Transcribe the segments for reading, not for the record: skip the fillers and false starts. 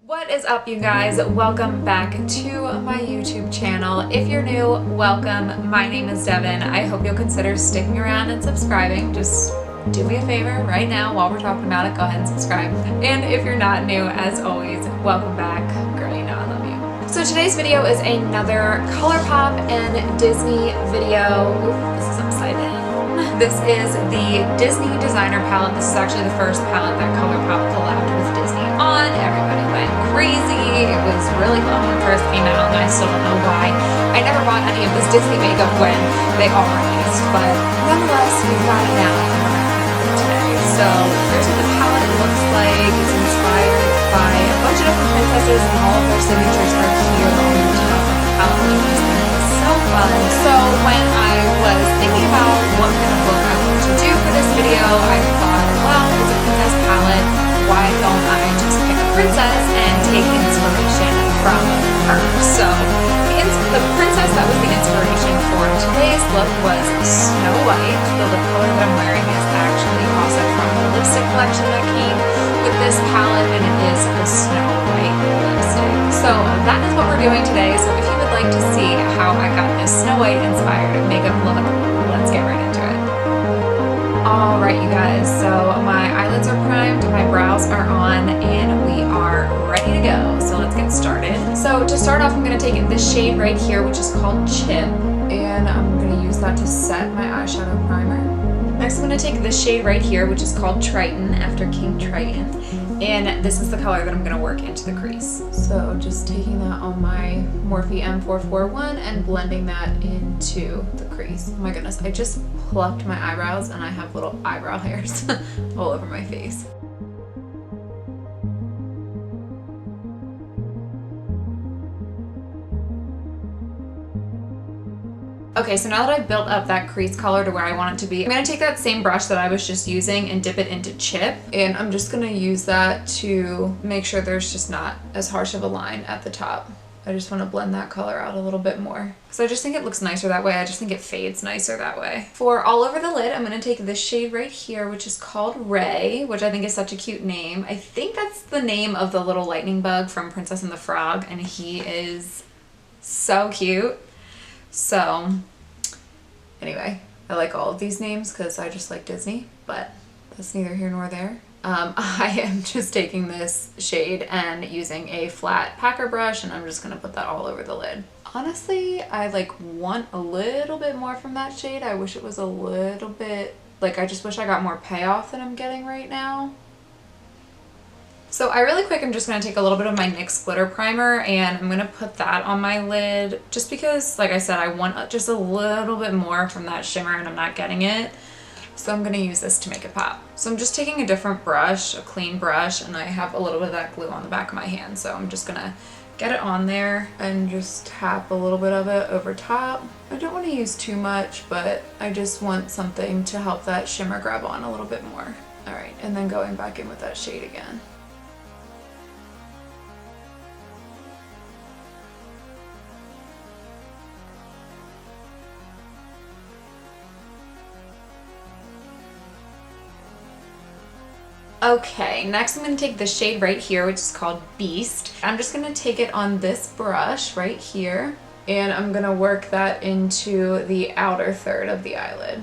What is up, you guys? Welcome back to my YouTube channel. If you're new, welcome. My name is Devin. I hope you'll consider sticking around and subscribing. Just do me a favor right now while we're talking about it. Go ahead and subscribe. And if you're not new, as always, welcome back. Girl, you know I love you. So today's video is another Colourpop and Disney video. Ooh, this is upside down. This is the Disney Designer palette. This is actually the first palette that Colourpop collabed with Disney on. Everybody went crazy. It was really fun when it first came out, and I still don't know why. I never bought any of this Disney makeup when they all released, but nonetheless, we've got it now today. So here's what the palette looks like. It's inspired by a bunch of different princesses, and all of their signatures are here on the top of the palette, which I think is so fun. So when I was thinking about what kind of look I wanted to do for this video, I thought, well, it's a princess palette. Why don't I just pick a princess and take inspiration from her? So the princess that was the inspiration for today's look was Snow White. The lip color that I'm wearing is actually also from the lipstick collection that came with this palette, and it is a Snow White lipstick. So that is what we're doing today. So if you would like to see how I got this Snow White inspired makeup look, let's get right into it. Alright, you guys, so my eyelids are primed, my brows are on, and we are ready to go. So let's get started. So to start off, I'm going to take this shade right here, which is called Chip, and I'm going to use that to set my eyeshadow primer. Next, I'm going to take this shade right here, which is called Triton, after King Triton, and this is the color that I'm going to work into the crease. So just taking that on my Morphe M441 and blending that into the crease. Oh my goodness, I just plucked my eyebrows and I have little eyebrow hairs all over my face. Okay, so now that I've built up that crease color to where I want it to be, I'm going to take that same brush that I was just using and dip it into Chip. And I'm just going to use that to make sure there's just not as harsh of a line at the top. I just want to blend that color out a little bit more. So I just think it looks nicer that way. I just think it fades nicer that way. For all over the lid, I'm going to take this shade right here, which is called Ray, which I think is such a cute name. I think that's the name of the little lightning bug from Princess and the Frog, and he is so cute. So anyway, I like all of these names because I just like Disney, but that's neither here nor there. I am just taking this shade and using a flat packer brush, and I'm just going to put that all over the lid. Honestly, I want a little bit more from that shade. I wish it was a little bit, I just wish I got more payoff than I'm getting right now. So I really quick, I'm just going to take a little bit of my NYX glitter primer, and I'm going to put that on my lid just because, like I said, I want just a little bit more from that shimmer and I'm not getting it. So I'm going to use this to make it pop. So I'm just taking a different brush, a clean brush, and I have a little bit of that glue on the back of my hand. So I'm just going to get it on there and just tap a little bit of it over top. I don't want to use too much, but I just want something to help that shimmer grab on a little bit more. All right, and then going back in with that shade again. Okay, next I'm going to take the shade right here, which is called Beast. I'm just going to take it on this brush right here, and I'm going to work that into the outer third of the eyelid.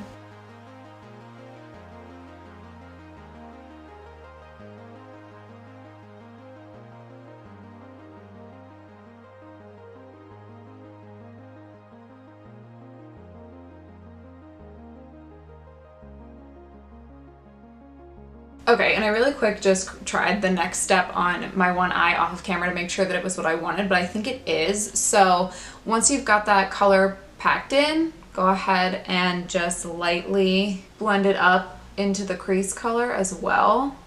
Okay, and I really quick just tried the next step on my one eye off of camera to make sure that it was what I wanted, but I think it is. So once you've got that color packed in, go ahead and just lightly blend it up into the crease color as well.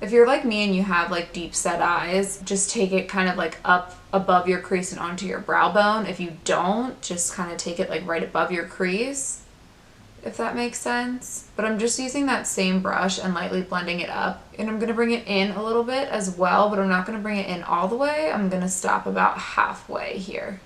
If you're like me and you have deep set eyes, just take it kind of up above your crease and onto your brow bone. If you don't, just kind of take it right above your crease, if that makes sense. But I'm just using that same brush and lightly blending it up. And I'm going to bring it in a little bit as well, but I'm not going to bring it in all the way. I'm going to stop about halfway here.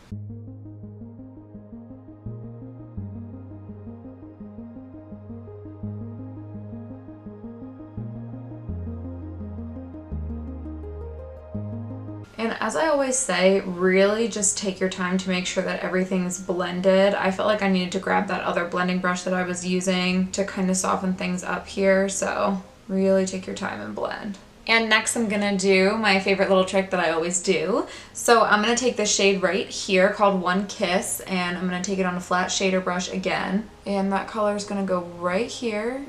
as I always say, really just take your time to make sure that everything's blended. I felt like I needed to grab that other blending brush that I was using to kind of soften things up here. So really take your time and blend. And next I'm gonna do my favorite little trick that I always do. So I'm gonna take this shade right here called One Kiss, and I'm gonna take it on a flat shader brush again. And that color is gonna go right here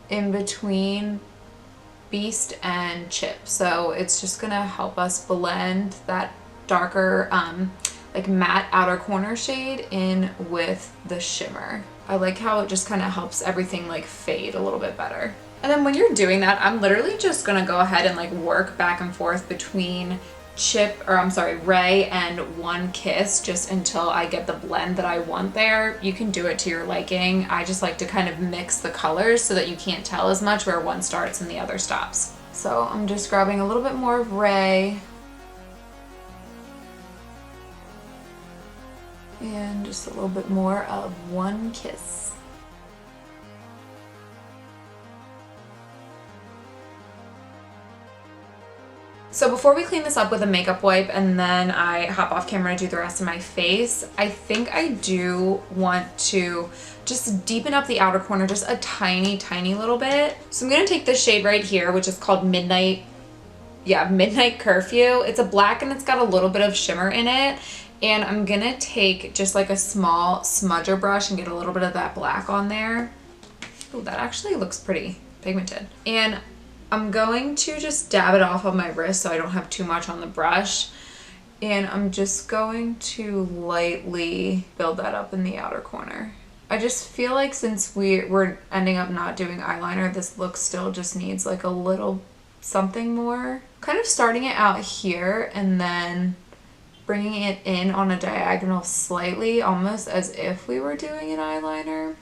in between Beast and Chip. So it's just gonna help us blend that darker like matte outer corner shade in with the shimmer. I like how it just kind of helps everything like fade a little bit better. And then when you're doing that, I'm literally just gonna go ahead and like work back and forth between Ray and One Kiss just until I get the blend that I want there. You can do it to your liking. I just like to kind of mix the colors so that you can't tell as much where one starts and the other stops. So I'm just grabbing a little bit more of Ray and just a little bit more of One Kiss. So before we clean this up with a makeup wipe and then I hop off camera to do the rest of my face, I think I do want to just deepen up the outer corner just a tiny little bit. So I'm gonna take this shade right here, which is called Midnight Curfew. It's a black and it's got a little bit of shimmer in it. And I'm gonna take just like a small smudger brush and get a little bit of that black on there. Oh, that actually looks pretty pigmented. And I'm going to just dab it off on my wrist so I don't have too much on the brush. And I'm just going to lightly build that up in the outer corner. I just feel like since we're ending up not doing eyeliner, this look still just needs like a little something more. Kind of starting it out here and then bringing it in on a diagonal slightly, almost as if we were doing an eyeliner.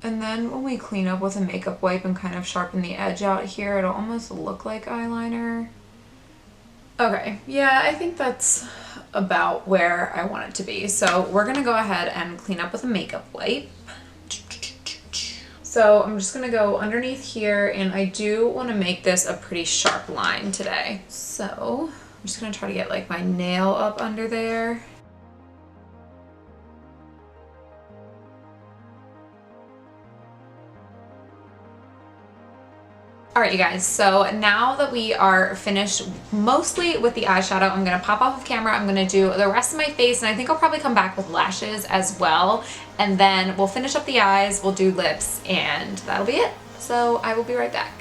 And then when we clean up with a makeup wipe and kind of sharpen the edge out here, it'll almost look like eyeliner. Okay, yeah, I think that's about where I want it to be. So we're gonna go ahead and clean up with a makeup wipe. So I'm just gonna go underneath here, and I do wanna make this a pretty sharp line today. So I'm just gonna try to get like my nail up under there. All right, you guys, so now that we are finished mostly with the eyeshadow, I'm gonna pop off of camera. I'm gonna do the rest of my face, and I think I'll probably come back with lashes as well. And then we'll finish up the eyes, we'll do lips, and that'll be it. So I will be right back.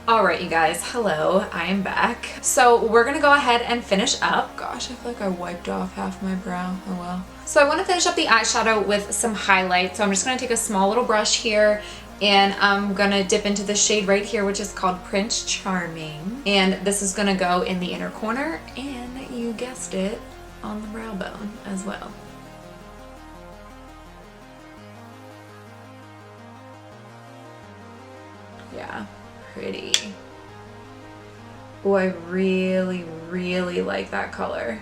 All right, you guys, hello, I am back. So we're gonna go ahead and finish up. Gosh, I feel like I wiped off half my brow, oh well. So I wanna finish up the eyeshadow with some highlight. So I'm just gonna take a small little brush here, and I'm gonna dip into the shade right here, which is called Prince Charming. And this is gonna go in the inner corner, and you guessed it, on the brow bone as well. Yeah, pretty. Oh, I really like that color.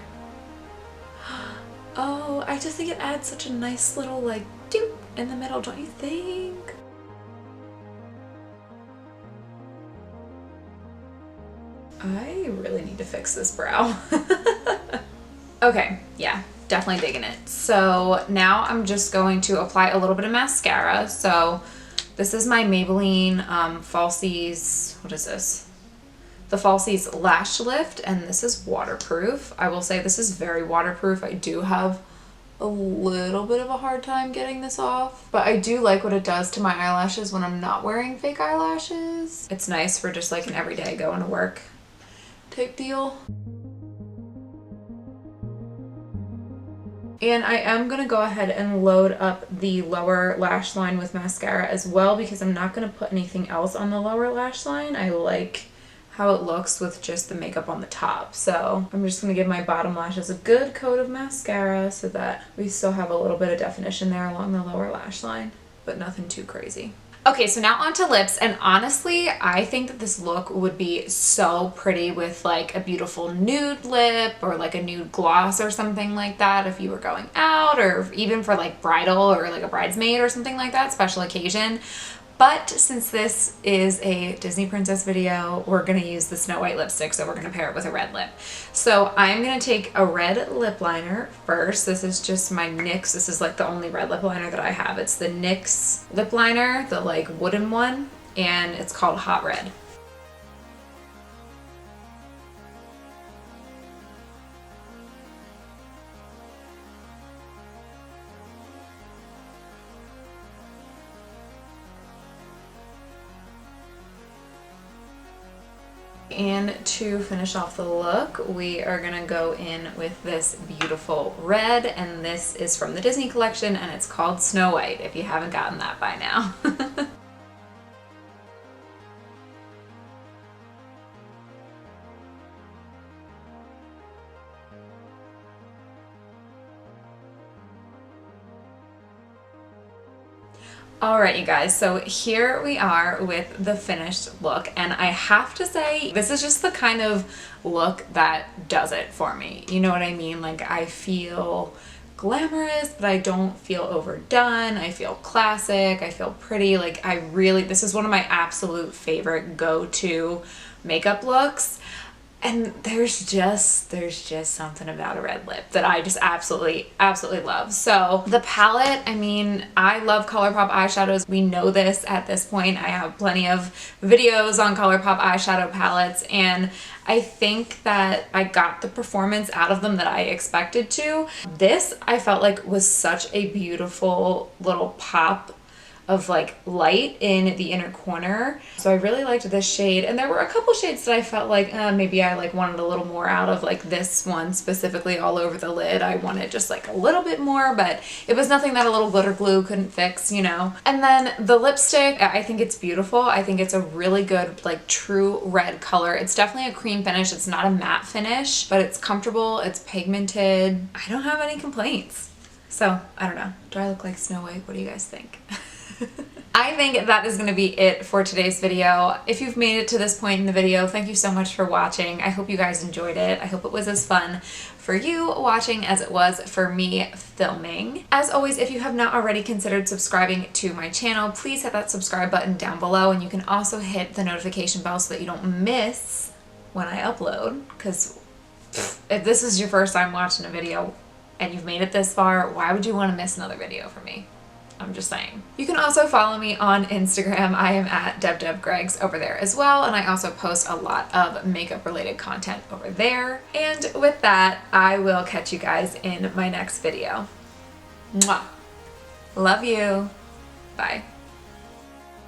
Oh, I just think it adds such a nice little like doop in the middle, don't you think? I really need to fix this brow. Okay, yeah, definitely digging it. So now I'm just going to apply a little bit of mascara. So this is my Maybelline Falsies, what is this? The Falsies Lash Lift, and this is waterproof. I will say this is very waterproof. I do have a little bit of a hard time getting this off, but I do like what it does to my eyelashes when I'm not wearing fake eyelashes. It's nice for just like an everyday going to work type deal. And I am going to go ahead and load up the lower lash line with mascara as well, because I'm not going to put anything else on the lower lash line. I like how it looks with just the makeup on the top. So I'm just going to give my bottom lashes a good coat of mascara so that we still have a little bit of definition there along the lower lash line, but nothing too crazy. Okay, so now onto lips, and honestly, I think that this look would be so pretty with like a beautiful nude lip or like a nude gloss or something like that if you were going out, or even for like bridal or like a bridesmaid or something like that, special occasion. But since this is a Disney princess video, we're gonna use the Snow White lipstick, so we're gonna pair it with a red lip. So I'm gonna take a red lip liner first. This is just my NYX. This is like the only red lip liner that I have. It's the NYX lip liner, the like wooden one, and it's called Hot Red. And to finish off the look, we are gonna go in with this beautiful red, and this is from the Disney collection and it's called Snow White, if you haven't gotten that by now. Alright, you guys, so here we are with the finished look, and I have to say, this is just the kind of look that does it for me. You know what I mean? Like, I feel glamorous, but I don't feel overdone. I feel classic. I feel pretty. Like, this is one of my absolute favorite go-to makeup looks. And there's just something about a red lip that I just absolutely love. So the palette, I mean, I love Colourpop eyeshadows. We know this at this point. I have plenty of videos on Colourpop eyeshadow palettes, and I think that I got the performance out of them that I expected to. This, I felt like, was such a beautiful little pop of like light in the inner corner. So I really liked this shade, and there were a couple shades that I felt like maybe I like wanted a little more out of, like this one specifically all over the lid. I wanted just like a little bit more, but it was nothing that a little glitter glue couldn't fix, you know. And then the lipstick, I think it's beautiful. I think it's a really good like true red color. It's definitely a cream finish. It's not a matte finish, but it's comfortable, it's pigmented. I don't have any complaints. So I don't know, do I look like Snow White? What do you guys think? I think that is going to be it for today's video. If you've made it to this point in the video, thank you so much for watching. I hope you guys enjoyed it. I hope it was as fun for you watching as it was for me filming. As always, if you have not already considered subscribing to my channel, please hit that subscribe button down below, and you can also hit the notification bell so that you don't miss when I upload, because if this is your first time watching a video and you've made it this far, why would you want to miss another video from me? I'm just saying. You can also follow me on Instagram. I am at Devdevgregs over there as well, and I also post a lot of makeup related content over there. And with that, I will catch you guys in my next video. Mwah. Love you. Bye.